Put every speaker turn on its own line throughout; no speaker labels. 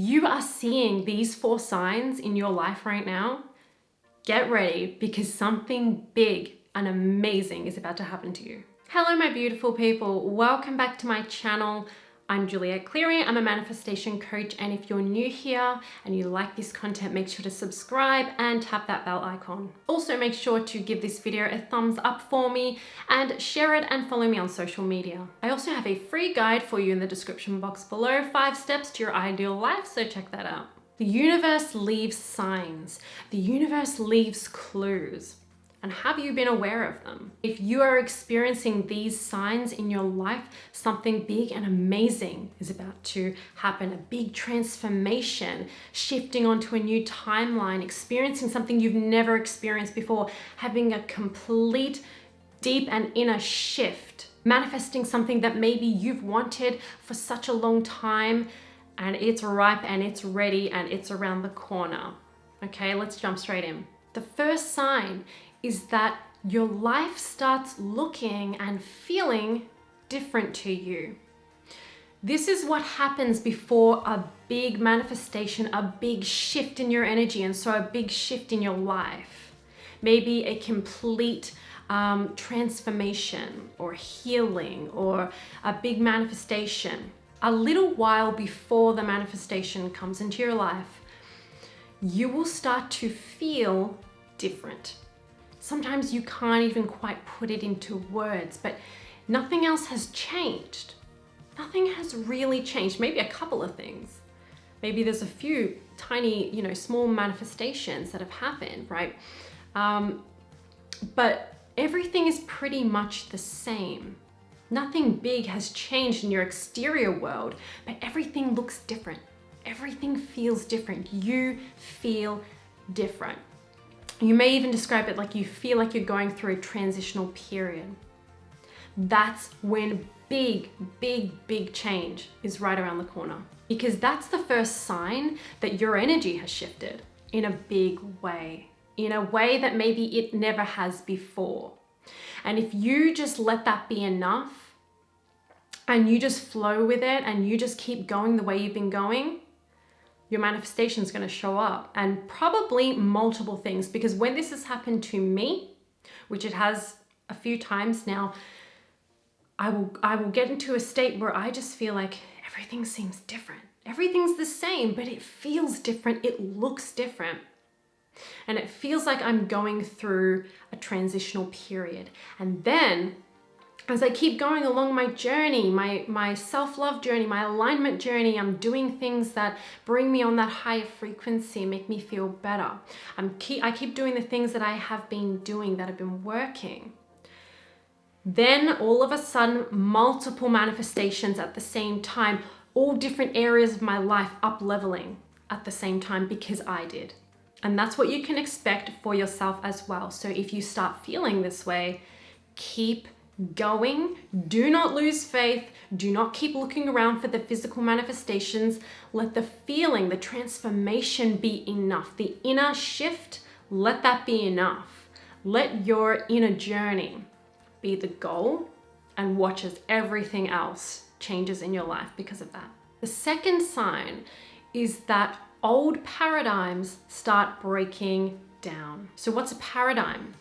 you are seeing these 4 signs in your life right now, get ready because something big and amazing is about to happen to you. Hello, my beautiful people. Welcome back to my channel. I'm Juliette Cleary. I'm a manifestation coach. And if you're new here and you like this content, make sure to subscribe and tap that bell icon. Also, make sure to give this video a thumbs up for me and share it and follow me on social media. I also have a free guide for you in the description box below, 5 steps to your ideal life. So check that out. The universe leaves signs. The universe leaves clues. And have you been aware of them? If you are experiencing these signs in your life, something big and amazing is about to happen. A big transformation, shifting onto a new timeline, experiencing something you've never experienced before, having a complete, deep and inner shift, manifesting something that maybe you've wanted for such a long time, and it's ripe and it's ready and it's around the corner. Okay, let's jump straight in. The first sign is that your life starts looking and feeling different to you. This is what happens before a big manifestation, a big shift in your energy, and so a big shift in your life. Maybe a complete transformation or healing or a big manifestation. A little while before the manifestation comes into your life, you will start to feel different. Sometimes you can't even quite put it into words, but nothing else has changed. Nothing has really changed. Maybe a couple of things. Maybe there's a few tiny, small manifestations that have happened, right? But everything is pretty much the same. Nothing big has changed in your exterior world, but everything looks different. Everything feels different. You feel different. You may even describe it like you feel like you're going through a transitional period. That's when big change is right around the corner, because that's the first sign that your energy has shifted in a big way, in a way that maybe it never has before. And if you just let that be enough and you just flow with it and you just keep going the way you've been going, your manifestation is going to show up, and probably multiple things, because when this has happened to me, which it has a few times now, I will get into a state where I just feel like everything seems different. Everything's the same, but it feels different. It looks different. And it feels like I'm going through a transitional period. And then as I keep going along my journey, my self-love journey, my alignment journey, I'm doing things that bring me on that higher frequency, make me feel better. I keep doing the things that I have been doing that have been working. Then all of a sudden, multiple manifestations at the same time, all different areas of my life up leveling at the same time because I did. And that's what you can expect for yourself as well. So if you start feeling this way, keep going. Do not lose faith. Do not keep looking around for the physical manifestations. Let the feeling, the transformation be enough. The inner shift, let that be enough. Let your inner journey be the goal, and watch as everything else changes in your life because of that. The second sign is that old paradigms start breaking down. So what's a paradigm?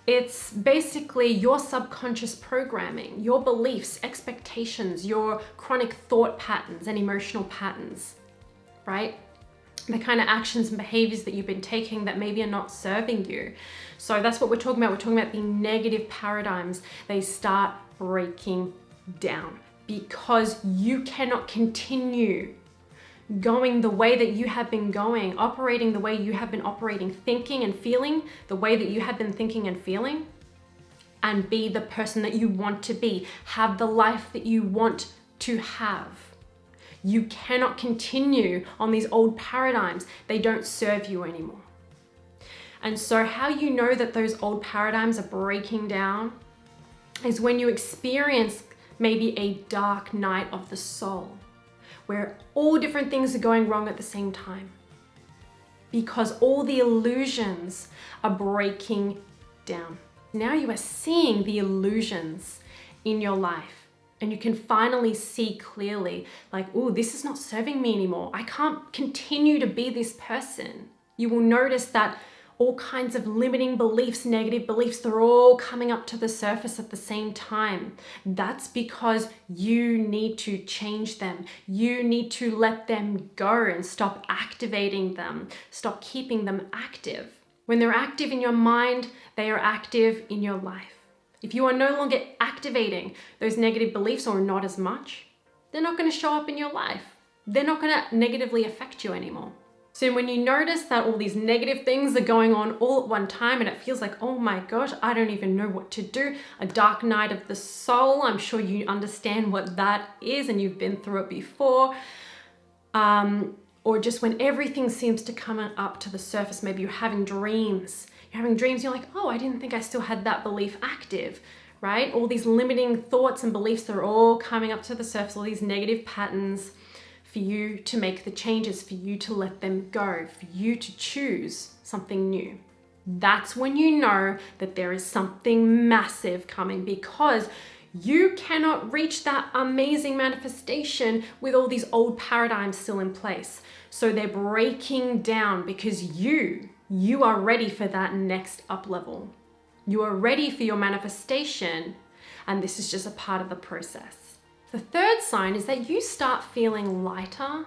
It's basically your subconscious programming, your beliefs, expectations, your chronic thought patterns and emotional patterns, right? The kind of actions and behaviors that you've been taking that maybe are not serving you. So that's what we're talking about. We're talking about the negative paradigms. They start breaking down because you cannot continue going the way that you have been going, operating the way you have been operating, thinking and feeling the way that you have been thinking and feeling, and be the person that you want to be, have the life that you want to have. You cannot continue on these old paradigms. They don't serve you anymore. And so how you know that those old paradigms are breaking down is when you experience maybe a dark night of the soul, where all different things are going wrong at the same time, because all the illusions are breaking down. Now you are seeing the illusions in your life. And you can finally see clearly, like, oh, this is not serving me anymore. I can't continue to be this person. You will notice that all kinds of limiting beliefs, negative beliefs, they're all coming up to the surface at the same time. That's because you need to change them. You need to let them go and stop activating them. Stop keeping them active. When they're active in your mind, they are active in your life. If you are no longer activating those negative beliefs, or not as much, they're not going to show up in your life. They're not going to negatively affect you anymore. So when you notice that all these negative things are going on all at one time and it feels like, oh my gosh, I don't even know what to do, a dark night of the soul, I'm sure you understand what that is and you've been through it before. Or just when everything seems to come up to the surface, maybe you're having dreams. You're like, oh, I didn't think I still had that belief active, right? All these limiting thoughts and beliefs, they're all coming up to the surface, all these negative patterns, for you to make the changes, for you to let them go, for you to choose something new. That's when you know that there is something massive coming, because you cannot reach that amazing manifestation with all these old paradigms still in place. So they're breaking down because you are ready for that next up level. You are ready for your manifestation, and this is just a part of the process. The third sign is that you start feeling lighter,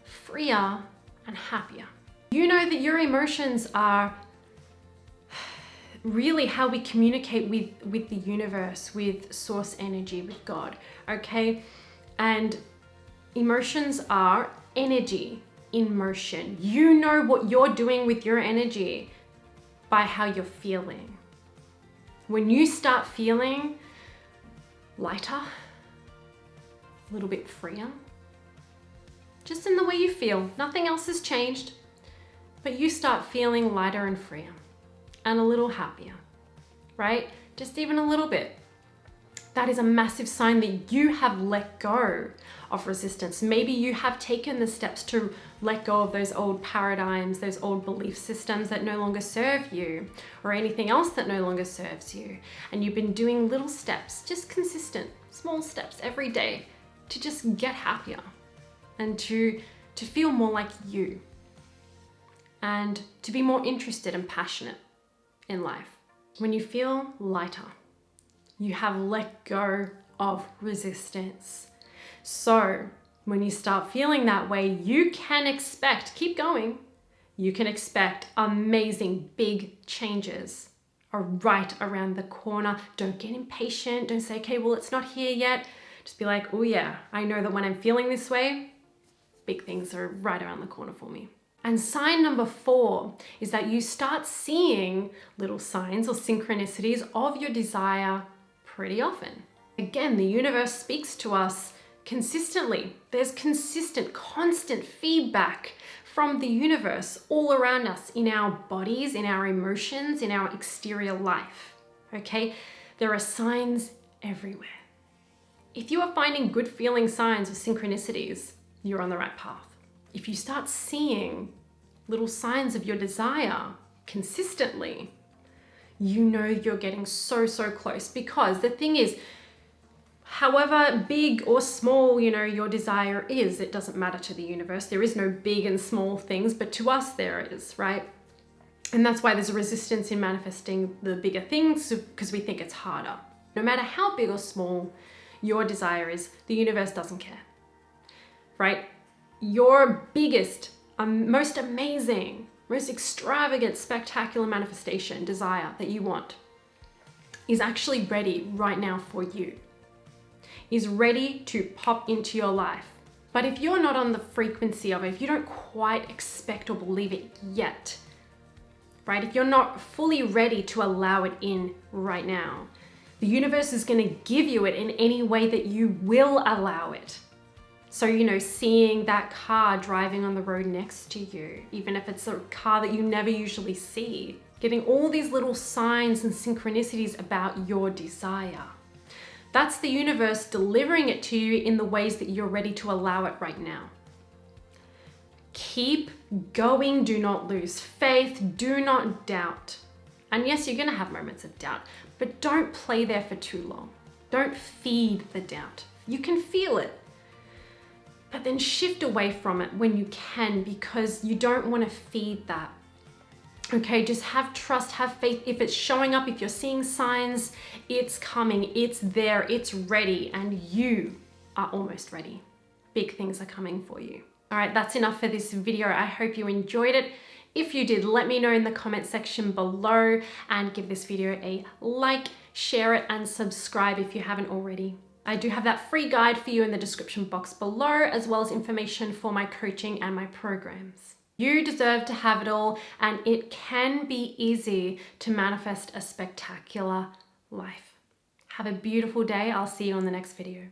freer, and happier. You know that your emotions are really how we communicate with the universe, with source energy, with God, okay? And emotions are energy in motion. You know what you're doing with your energy by how you're feeling. When you start feeling lighter, a little bit freer, just in the way you feel, nothing else has changed, but you start feeling lighter and freer and a little happier, right? Just even a little bit. That is a massive sign that you have let go of resistance. Maybe you have taken the steps to let go of those old paradigms, those old belief systems that no longer serve you, or anything else that no longer serves you. And you've been doing little steps, just consistent, small steps every day to just get happier and to feel more like you and to be more interested and passionate in life. When you feel lighter, you have let go of resistance. So when you start feeling that way, you can expect, keep going, you can expect amazing big changes are right around the corner. Don't get impatient. Don't say, okay, well, it's not here yet. Just be like, oh yeah, I know that when I'm feeling this way, big things are right around the corner for me. And sign number 4 is that you start seeing little signs or synchronicities of your desire pretty often. Again, the universe speaks to us consistently. There's consistent, constant feedback from the universe all around us, in our bodies, in our emotions, in our exterior life. Okay? There are signs everywhere. If you are finding good feeling signs or synchronicities, you're on the right path. If you start seeing little signs of your desire consistently, you know you're getting so close. Because the thing is, however big or small, your desire is, it doesn't matter to the universe. There is no big and small things, but to us there is, right? And that's why there's a resistance in manifesting the bigger things, because we think it's harder. No matter how big or small your desire is, the universe doesn't care, right? Your biggest, most amazing, most extravagant, spectacular manifestation, desire that you want is actually ready right now for you, is ready to pop into your life. But if you're not on the frequency of it, if you don't quite expect or believe it yet, right? If you're not fully ready to allow it in right now, the universe is going to give you it in any way that you will allow it. So, seeing that car driving on the road next to you, even if it's a car that you never usually see, getting all these little signs and synchronicities about your desire. That's the universe delivering it to you in the ways that you're ready to allow it right now. Keep going. Do not lose faith. Do not doubt. And yes, you're going to have moments of doubt, but don't play there for too long. Don't feed the doubt. You can feel it. But then shift away from it when you can, because you don't want to feed that. Okay, just have trust, have faith. If it's showing up, if you're seeing signs, it's coming, it's there, it's ready, and you are almost ready. Big things are coming for you. All right, that's enough for this video. I hope you enjoyed it. If you did, let me know in the comment section below, and give this video a like, share it, and subscribe if you haven't already. I do have that free guide for you in the description box below, as well as information for my coaching and my programs. You deserve to have it all, and it can be easy to manifest a spectacular life. Have a beautiful day. I'll see you on the next video.